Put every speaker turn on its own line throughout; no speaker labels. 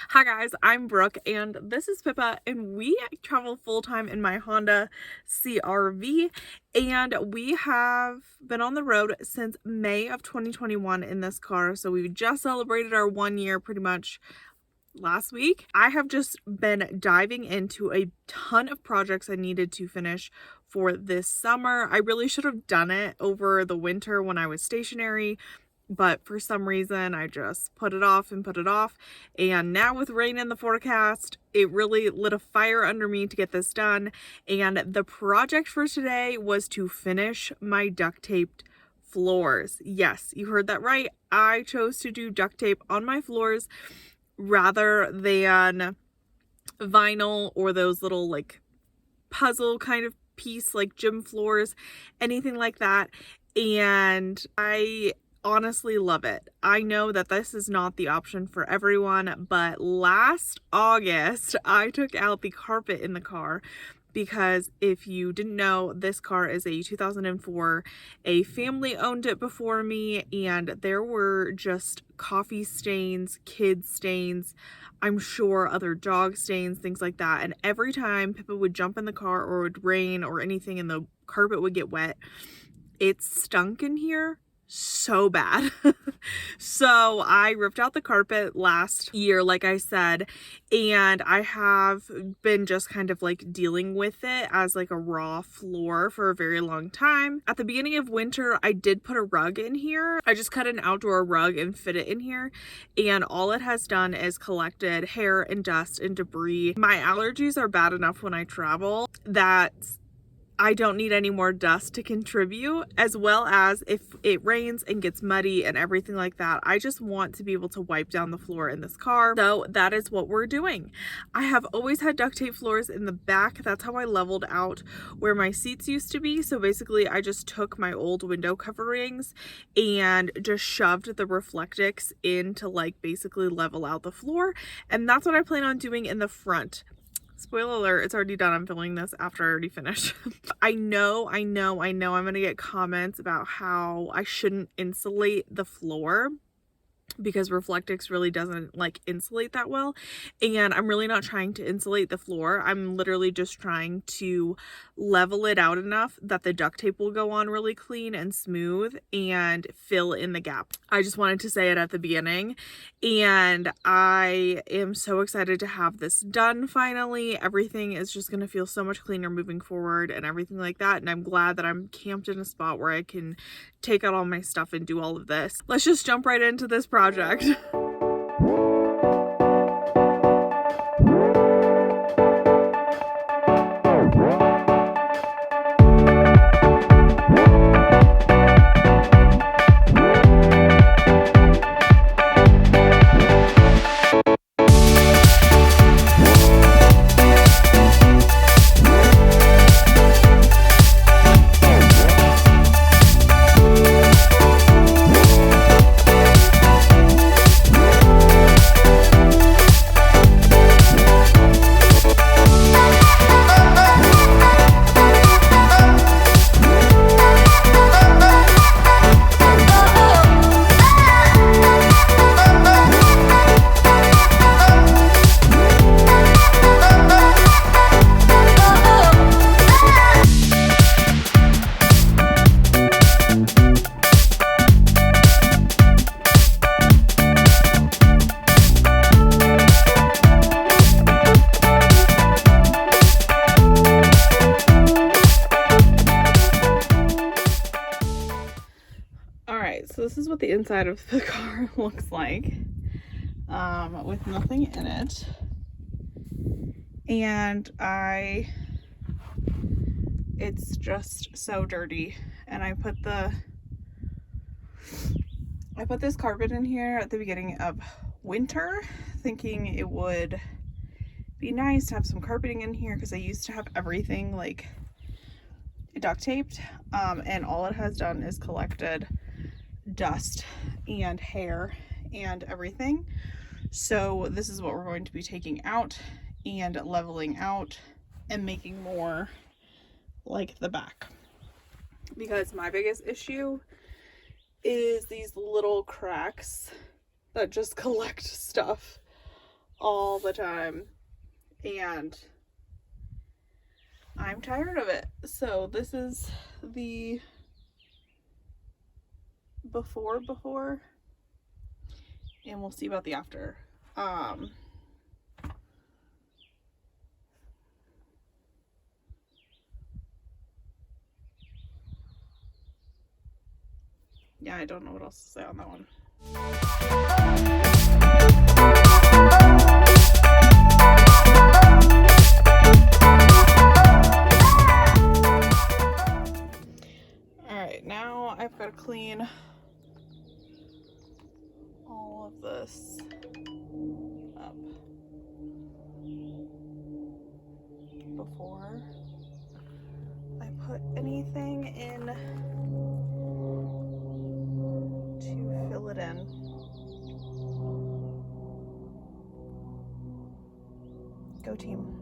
Hi guys, I'm Brooke and this is Pippa, and we travel full-time in my Honda CRV, and we have been on the road since May of 2021 in this car. So we just celebrated our 1 year pretty much last week. I have just been diving into a ton of projects I needed to finish for this summer. I really should have done it over the winter when I was stationary, but for some reason I just put it off and put it off. And now with rain in the forecast, it really lit a fire under me to get this done. And the project for today was to finish my duct taped floors. Yes, you heard that right. I chose to do duct tape on my floors rather than vinyl or those little like puzzle kind of piece like gym floors, anything like that. And I honestly love it. I know that this is not the option for everyone, but last August I took out the carpet in the car because if you didn't know, this car is a 2004. A family owned it before me, and there were just coffee stains, kid stains, I'm sure other dog stains, things like that. And every time Pippa would jump in the car or it would rain or anything and the carpet would get wet, it stunk in here so bad. So I ripped out the carpet last year, like I said, and I have been just kind of like dealing with it as like a raw floor for a very long time. At the beginning of winter, I did put a rug in here. I just cut an outdoor rug and fit it in here, and all it has done is collected hair and dust and debris. My allergies are bad enough when I travel that I don't need any more dust to contribute, as well as if it rains and gets muddy and everything like that. I just want to be able to wipe down the floor in this car. So that is what we're doing. I have always had duct tape floors in the back. That's how I leveled out where my seats used to be. So basically I just took my old window coverings and just shoved the Reflectix in to like basically level out the floor. And that's what I plan on doing in the front. Spoiler alert, it's already done. I'm filming this after I already finished. I know I'm gonna get comments about how I shouldn't insulate the floor because Reflectix really doesn't like insulate that well, and I'm really not trying to insulate the floor. I'm literally just trying to level it out enough that the duct tape will go on really clean and smooth and fill in the gap. I just wanted to say it at the beginning, and I am so excited to have this done finally. Everything is just gonna feel so much cleaner moving forward and everything like that, and I'm glad that I'm camped in a spot where I can take out all my stuff and do all of this. Let's just jump right into this project. So this is what the inside of the car looks like, with nothing in it. And it's just so dirty. And I put this carpet in here at the beginning of winter, thinking it would be nice to have some carpeting in here because I used to have everything like duct taped, and all it has done is collected dust and hair and everything. So this is what we're going to be taking out and leveling out and making more like the back, because my biggest issue is these little cracks that just collect stuff all the time, and I'm tired of it. So this is the before, and we'll see about the after. Yeah, I don't know what else to say on that one. Alright, now I've got to clean all of this up before I put anything in to fill it in. Go team.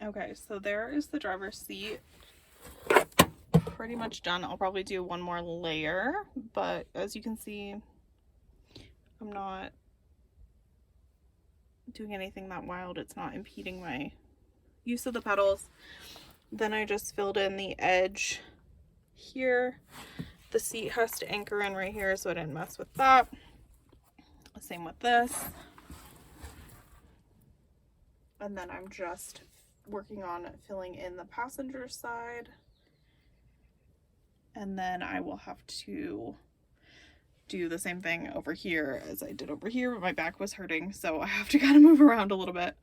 Okay, so there is the driver's seat. Pretty much done. I'll probably do one more layer, but as you can see, I'm not doing anything that wild. It's not impeding my use of the pedals. Then I just filled in the edge here. The seat has to anchor in right here, so I didn't mess with that. Same with this. And then I'm just working on filling in the passenger side. And then I will have to do the same thing over here as I did over here, but my back was hurting, so I have to kind of move around a little bit.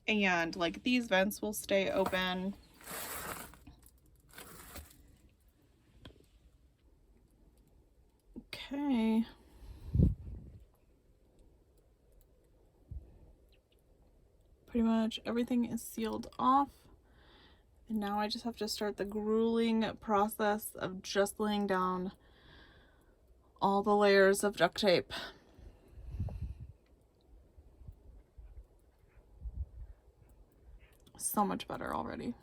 And like these vents will stay open. Okay. Pretty much everything is sealed off. And now I just have to start the grueling process of just laying down all the layers of duct tape. So much better already.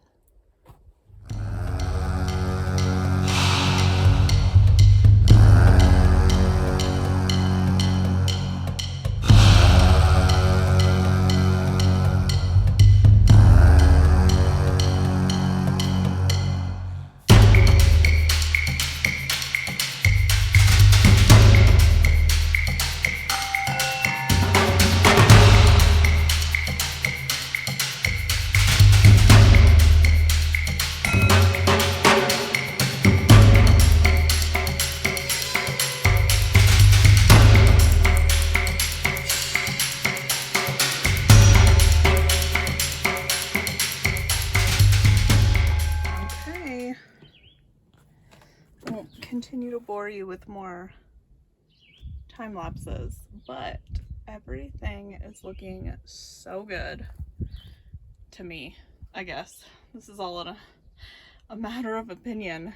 Continue to bore you with more time lapses, but everything is looking so good to me. I guess this is all a matter of opinion.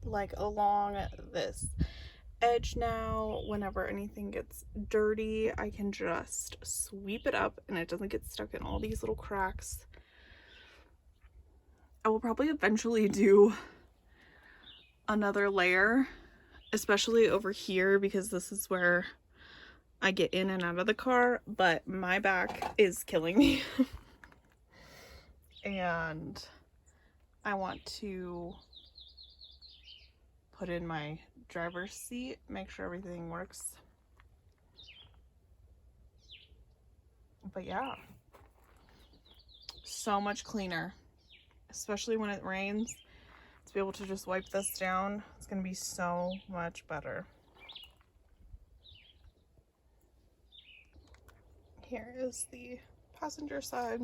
Like along this edge now, whenever anything gets dirty, I can just sweep it up and it doesn't get stuck in all these little cracks. I will probably eventually do another layer, especially over here, because this is where I get in and out of the car, but my back is killing me. And I want to put in my driver's seat, make sure everything works. But yeah, so much cleaner, especially when it rains. To be able to just wipe this down, it's gonna be so much better. Here is the passenger side.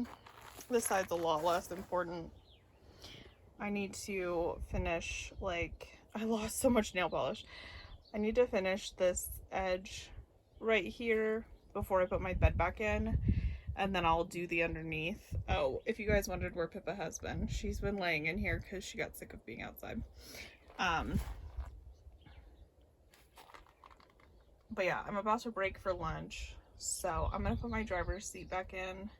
This side's a lot less important. I need to finish, like, I lost so much nail polish. I need to finish this edge right here before I put my bed back in, and then I'll do the underneath. Oh, if you guys wondered where Pippa has been, she's been laying in here because she got sick of being outside. But yeah, I'm about to break for lunch, so I'm gonna put my driver's seat back in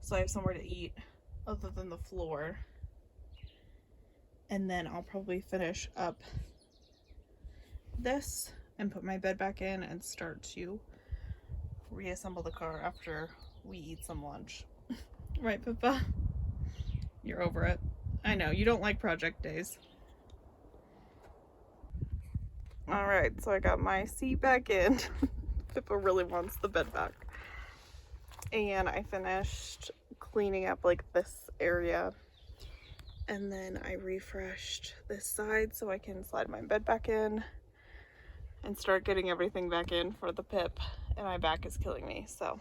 so I have somewhere to eat other than the floor. And then I'll probably finish up this and put my bed back in and start to reassemble the car after we eat some lunch. Right, Pippa? You're over it. I know, you don't like project days. Alright, so I got my seat back in. Pippa really wants the bed back. And I finished cleaning up like this area. And then I refreshed this side so I can slide my bed back in and start getting everything back in for the Pip. And my back is killing me, so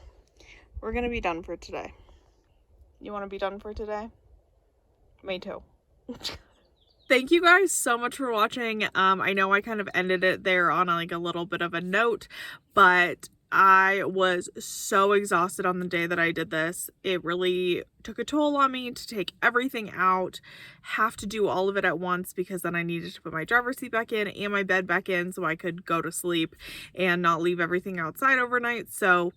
we're gonna be done for today. You want to be done for today? Me too. Thank you guys so much for watching. I know I kind of ended it there on like a little bit of a note, but I was so exhausted on the day that I did this. It really took a toll on me to take everything out, have to do all of it at once, because then I needed to put my driver's seat back in and my bed back in so I could go to sleep and not leave everything outside overnight. So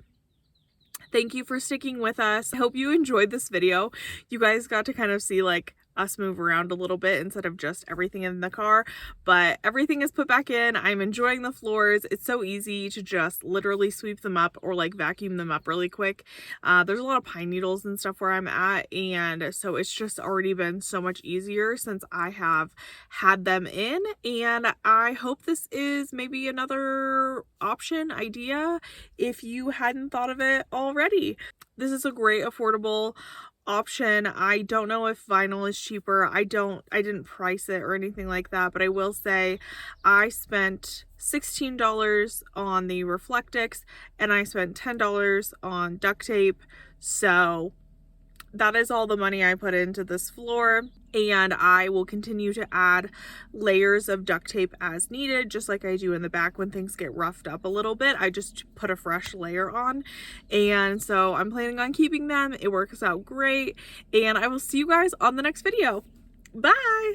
thank you for sticking with us. I hope you enjoyed this video. You guys got to kind of see like us move around a little bit instead of just everything in the car, but everything is put back in. I'm enjoying the floors. It's so easy to just literally sweep them up or like vacuum them up really quick. There's a lot of pine needles and stuff where I'm at, and so it's just already been so much easier since I have had them in. And I hope this is maybe another idea if you hadn't thought of it already. This is a great affordable option. I don't know if vinyl is cheaper. I didn't price it or anything like that, but I will say I spent $16 on the Reflectix and I spent $10 on duct tape. So that is all the money I put into this floor, and I will continue to add layers of duct tape as needed, just like I do in the back when things get roughed up a little bit. I just put a fresh layer on, and so I'm planning on keeping them. It works out great, and I will see you guys on the next video. Bye!